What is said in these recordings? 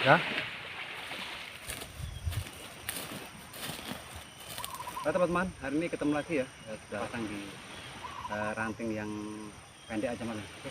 Ya. Nah, teman-teman, hari ini ketemu lagi ya, sudah datang di ranting yang pendek aja malah. Oke.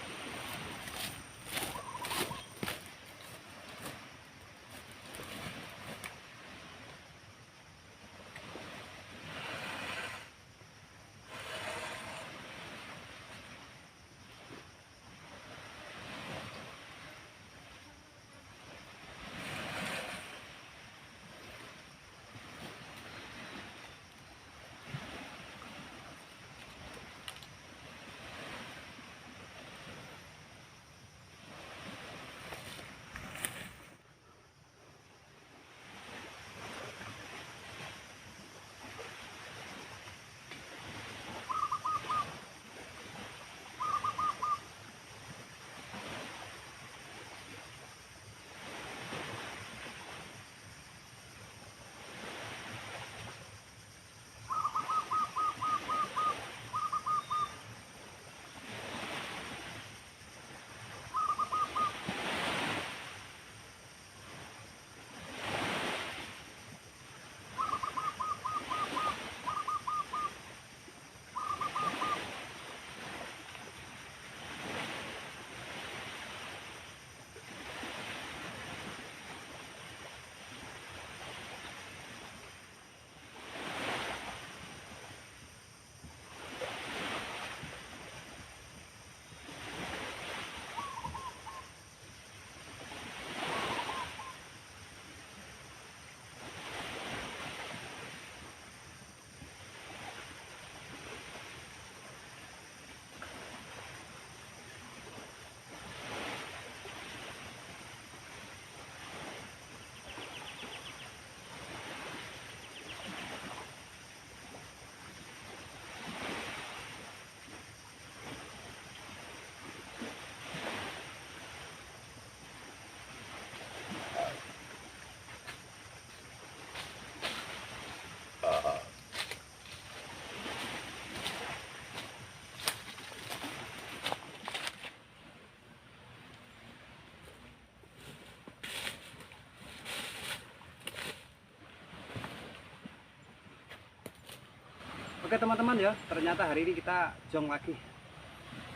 Oke teman-teman ya, ternyata hari ini kita jong lagi.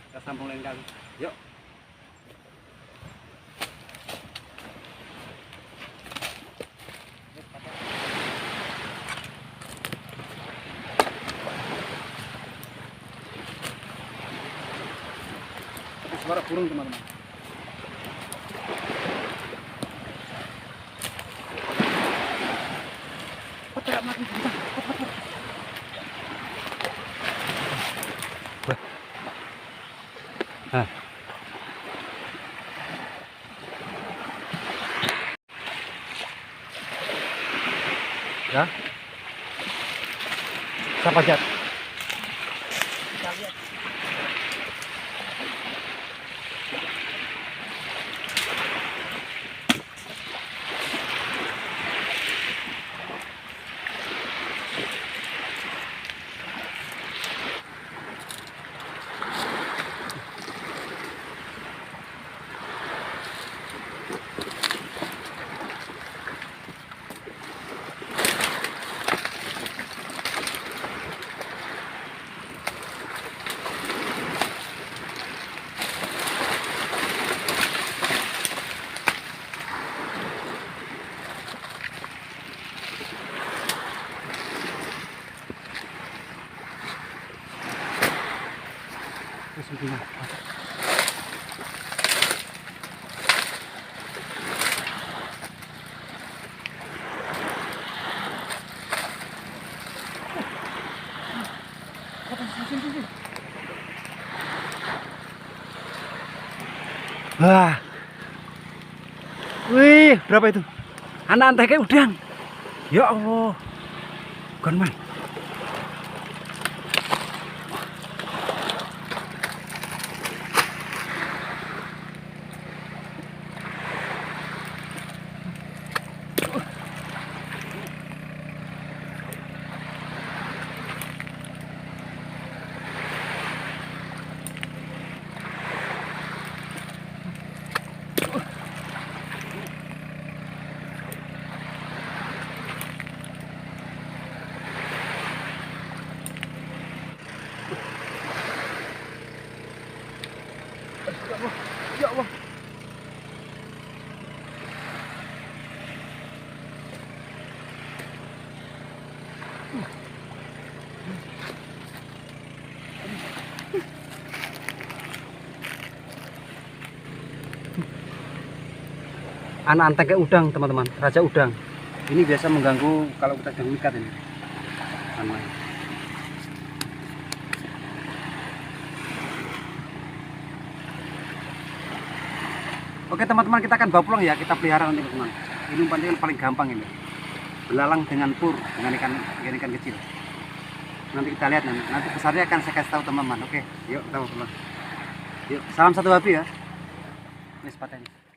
Kita sambung lain kali. Yuk. Suara burung teman-teman. Petak mati kita. Nah. Ya. Siapa Jat? Kita lihat. Wah. Wih, berapa itu? Anak anteknya udang. Ya Allah. Bukan main. Ya Allah. Anak anteng kayak udang, teman-teman, raja udang. Ini biasa mengganggu kalau kita sedang ikat ini. Oke teman-teman, kita akan bawa pulang ya, kita pelihara nanti teman-teman. Ini umpan yang paling gampang ini. Belalang dengan pur, dengan ikan kecil. Nanti kita lihat nanti besarnya akan saya kasih tahu teman-teman. Oke, yuk kita bawa pulang. Yuk, salam satu api ya. Ini sepatnya.